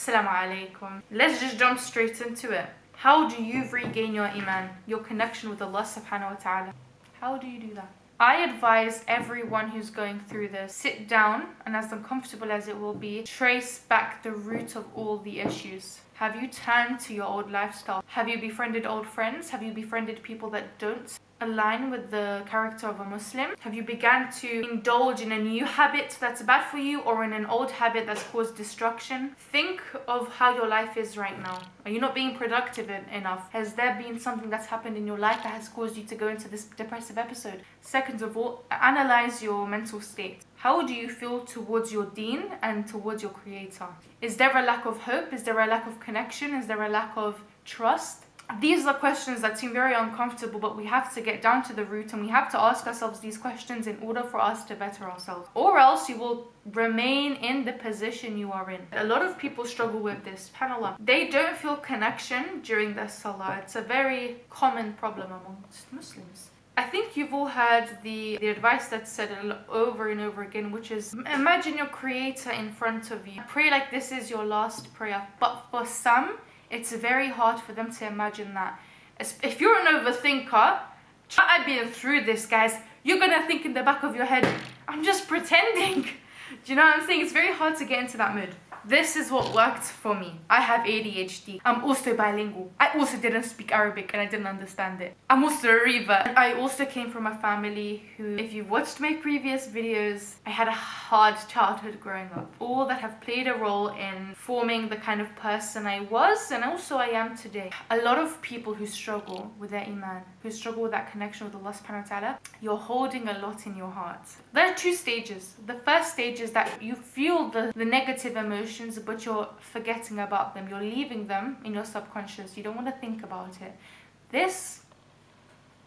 Assalamu alaikum. Let's just jump straight into it. How do you regain your iman, your connection with Allah subhanahu wa ta'ala? How do you do that? I advise everyone who's going through this, sit down and, as uncomfortable as it will be, trace back the root of all the issues. Have you turned to your old lifestyle? Have you befriended old friends? Have you befriended people that don't align with the character of a Muslim? Have you begun to indulge in a new habit that's bad for you, or in an old habit that's caused destruction? Think of how your life is right now. Are you not being productive enough? Has there been something that's happened in your life that has caused you to go into this depressive episode? Second of all, analyze your mental state. How do you feel towards your deen and towards your creator? Is there a lack of hope? Is there a lack of connection? Is there a lack of trust? These are questions that seem very uncomfortable, but we have to get down to the root and we have to ask ourselves these questions in order for us to better ourselves. Or else you will remain in the position you are in. A lot of people struggle with this, subhanAllah. They don't feel connection during their salah. It's a very common problem amongst Muslims. I think you've all heard the advice that's said over and over again, which is, imagine your creator in front of you. Pray like this is your last prayer. But for some, it's very hard for them to imagine that. If you're an overthinker, I've been through this, guys. You're gonna think in the back of your head, I'm just pretending. Do you know what I'm saying? It's very hard to get into that mood. This is what worked for me. I have ADHD. I'm also bilingual. I also didn't speak Arabic and I didn't understand it. I'm also a revert. I also came from a family who, if you've watched my previous videos, I had a hard childhood growing up. All that have played a role in forming the kind of person I was and also I am today. A lot of people who struggle with their iman, who struggle with that connection with Allah subhanahu wa ta'ala, you're holding a lot in your heart. There are two stages. The first stage is that you feel the negative emotions, but you're forgetting about them. You're leaving them in your subconscious. You don't want to think about it. This,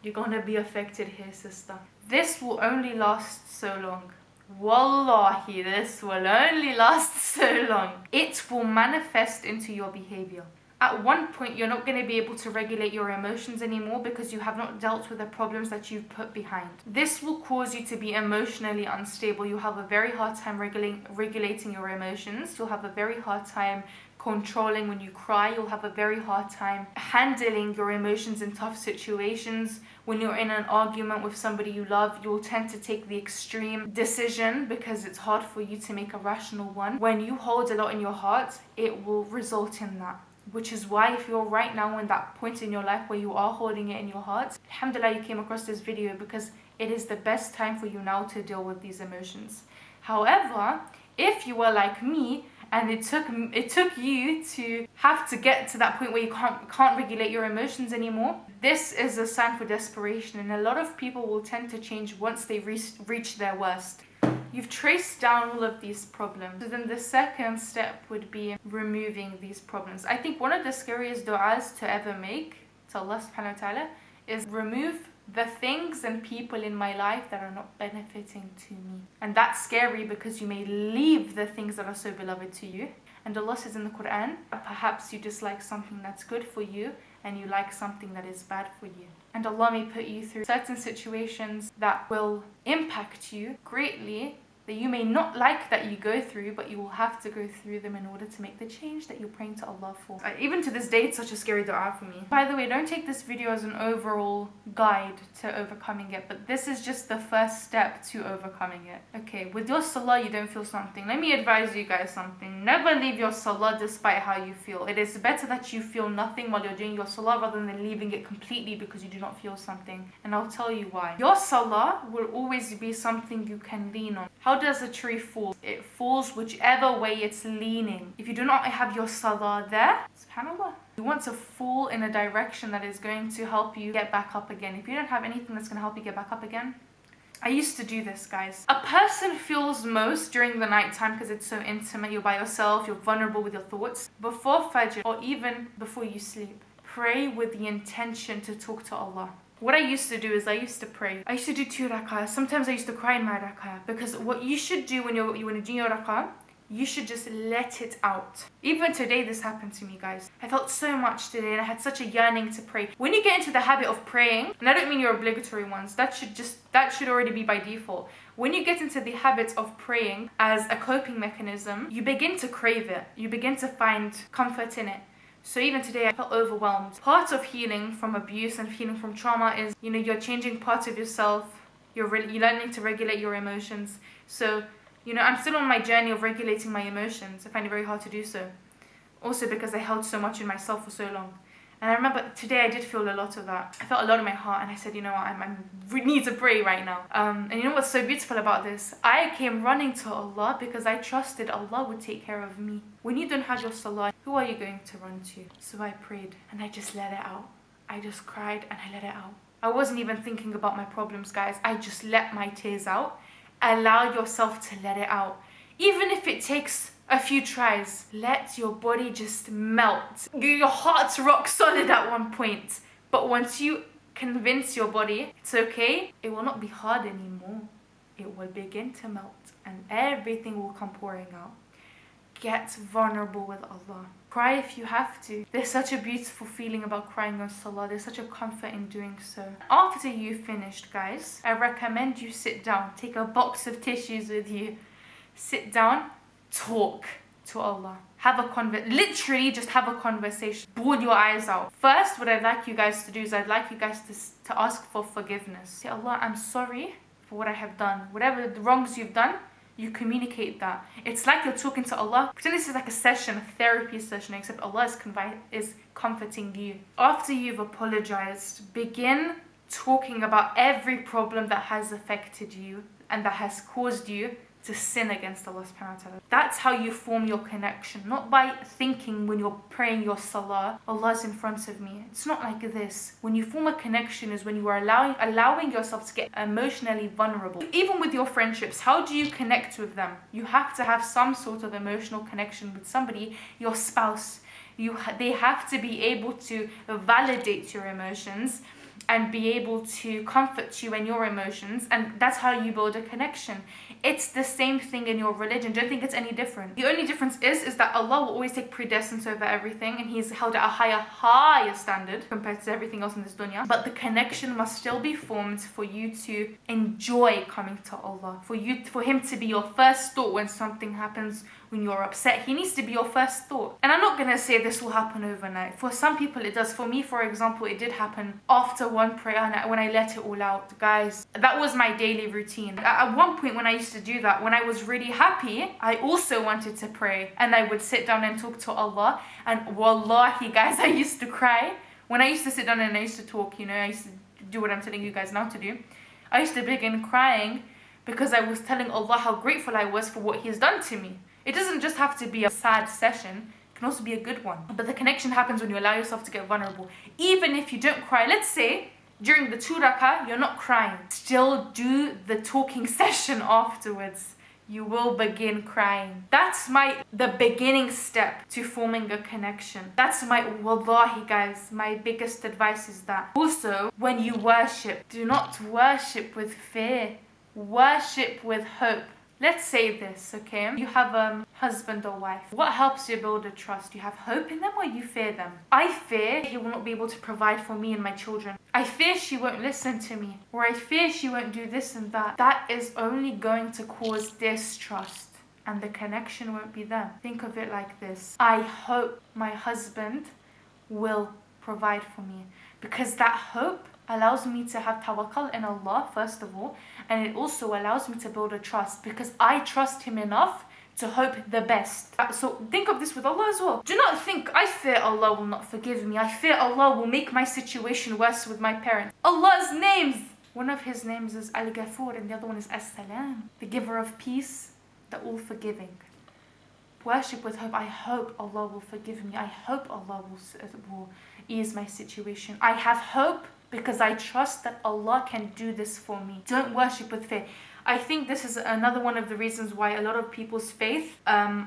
you're going to be affected here, sister. This will only last so long. Wallahi, this will only last so long. It will manifest into your behavior. At one point, you're not going to be able to regulate your emotions anymore because you have not dealt with the problems that you've put behind. This will cause you to be emotionally unstable. You'll have a very hard time regulating your emotions. You'll have a very hard time controlling when you cry. You'll have a very hard time handling your emotions in tough situations. When you're in an argument with somebody you love, you'll tend to take the extreme decision because it's hard for you to make a rational one. When you hold a lot in your heart, it will result in that. Which is why, if you're right now in that point in your life where you are holding it in your heart, alhamdulillah, you came across this video because it is the best time for you now to deal with these emotions. However, if you were like me and it took you to have to get to that point where you can't regulate your emotions anymore, this is a sign for desperation, and a lot of people will tend to change once they reach their worst. You've traced down all of these problems. So then the second step would be removing these problems. I think one of the scariest du'as to ever make to Allah subhanahu wa ta'ala is remove the things and people in my life that are not benefiting to me. And that's scary because you may leave the things that are so beloved to you. And Allah says in the Quran, perhaps you dislike something that's good for you and you like something that is bad for you. And Allah may put you through certain situations that will impact you greatly, that you may not like that you go through, but you will have to go through them in order to make the change that you're praying to Allah for. Even to this day, it's such a scary dua for me. By the way, don't take this video as an overall guide to overcoming it, but this is just the first step to overcoming it. Okay, with your salah, you don't feel something. Let me advise you guys something. Never leave your salah despite how you feel. It is better that you feel nothing while you're doing your salah rather than leaving it completely because you do not feel something. And I'll tell you why. Your salah will always be something you can lean on. How does a tree fall? It falls whichever way it's leaning. If you do not have your salah there, subhanAllah, you want to fall in a direction that is going to help you get back up again. If you don't have anything that's going to help you get back up again, I used to do this, guys. A person feels most during the night time because it's so intimate. You're by yourself, you're vulnerable with your thoughts. Before Fajr or even before you sleep, pray with the intention to talk to Allah. What I used to do is I used to pray. I used to do 2 rak'ah. Sometimes I used to cry in my rak'ah, because what you should do when you're doing your rak'ah You should just let it out. Even today, this happened to me, guys. I felt so much today and I had such a yearning to pray. When you get into the habit of praying, and I don't mean your obligatory ones, that should already be by default. When you get into the habit of praying as a coping mechanism, you begin to crave it. You begin to find comfort in it. So even today, I felt overwhelmed. Part of healing from abuse and healing from trauma is, you're changing parts of yourself. You're learning to regulate your emotions. So, I'm still on my journey of regulating my emotions. I find it very hard to do so. Also because I held so much in myself for so long. And I remember today I did feel a lot of that. I felt a lot in my heart and I said, I need to pray right now. And you know what's so beautiful about this? I came running to Allah because I trusted Allah would take care of me. When you don't have your salah, who are you going to run to? So I prayed and I just let it out. I just cried and I let it out. I wasn't even thinking about my problems, guys. I just let my tears out. Allow yourself to let it out. Even if it takes a few tries, let your body just melt. Your heart's rock solid at one point. But once you convince your body it's okay, it will not be hard anymore. It will begin to melt and everything will come pouring out. Get vulnerable with Allah. Cry if you have to. There's such a beautiful feeling about crying on salah. There's such a comfort in doing so. After you've finished, guys, I recommend you sit down. Take a box of tissues with you. Sit down, talk to Allah. Literally just have a conversation. Bawl your eyes out. First, what I'd like you guys to do is I'd like you guys to ask for forgiveness. Say, Allah, I'm sorry for what I have done. Whatever the wrongs you've done, you communicate that. It's like you're talking to Allah. Pretend this is like a session, a therapy session, except Allah is comforting you. After you've apologized, begin talking about every problem that has affected you and that has caused you to sin against Allah subhanahu wa ta'ala. That's how you form your connection. Not by thinking when you're praying your salah, Allah's in front of me. It's not like this. When you form a connection is when you are allowing yourself to get emotionally vulnerable. Even with your friendships, how do you connect with them? You have to have some sort of emotional connection with somebody, your spouse. They have to be able to validate your emotions and be able to comfort you in your emotions, and that's how you build a connection. It's the same thing in your religion. Don't think it's any different. The only difference is that Allah will always take precedence over everything, and He's held at a higher standard compared to everything else in this dunya. But the connection must still be formed for you to enjoy coming to Allah, for Him to be your first thought when something happens, when you're upset. He needs to be your first thought. And I'm not gonna say this will happen overnight. For some people it does. For me, for example, it did happen after one prayer and when I let it all out. Guys, that was my daily routine. At one point when I used to do that, when I was really happy, I also wanted to pray and I would sit down and talk to Allah, and wallahi guys, I used to cry. When I used to sit down and I used to talk, I used to do what I'm telling you guys now to do. I used to begin crying because I was telling Allah how grateful I was for what He's done to me. It doesn't just have to be a sad session, it can also be a good one. But the connection happens when you allow yourself to get vulnerable. Even if you don't cry, let's say during the 2 rakah, you're not crying. Still do the talking session afterwards. You will begin crying. That's the beginning step to forming a connection. That's wallahi guys, my biggest advice is that. Also, when you worship, do not worship with fear. Worship with hope. Let's say this, okay? You have a husband or wife. What helps you build a trust? You have hope in them or you fear them? I fear he will not be able to provide for me and my children. I fear she won't listen to me. Or I fear she won't do this and that. That is only going to cause distrust and the connection won't be there. Think of it like this. I hope my husband will provide for me, because that hope allows me to have tawakkul in Allah first of all, and it also allows me to build a trust because I trust Him enough to hope the best. So think of this with Allah as well. Do not think, I fear Allah will not forgive me. I fear Allah will make my situation worse with my parents. Allah's names, one of His names is Al-Ghafur and the other one is As-Salam, the giver of peace, the all-forgiving. Worship with hope. I hope Allah will forgive me. I hope Allah will ease my situation. I have hope because I trust that Allah can do this for me. Don't worship with fear. I think this is another one of the reasons why a lot of people's faith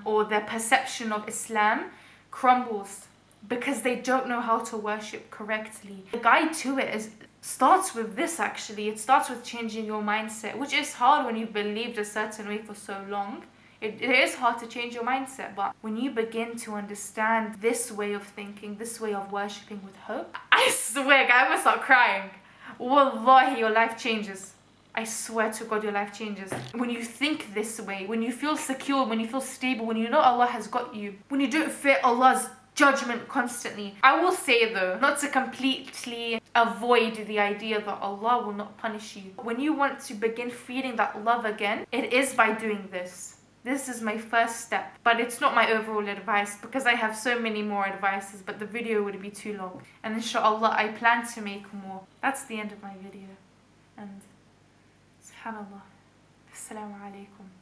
or their perception of Islam crumbles, because they don't know how to worship correctly. The guide to it starts with this actually. It starts with changing your mindset, which is hard when you've believed a certain way for so long. It is hard to change your mindset, but when you begin to understand this way of thinking, this way of worshipping with hope, I swear, I'm gonna start crying. Wallahi, your life changes. I swear to God, your life changes. When you think this way, when you feel secure, when you feel stable, when you know Allah has got you, when you don't fear Allah's judgment constantly. I will say though, not to completely avoid the idea that Allah will not punish you. When you want to begin feeling that love again, it is by doing this. This is my first step, but it's not my overall advice because I have so many more advices, but the video would be too long. And inshallah, I plan to make more. That's the end of my video. And subhanallah. Assalamu alaikum.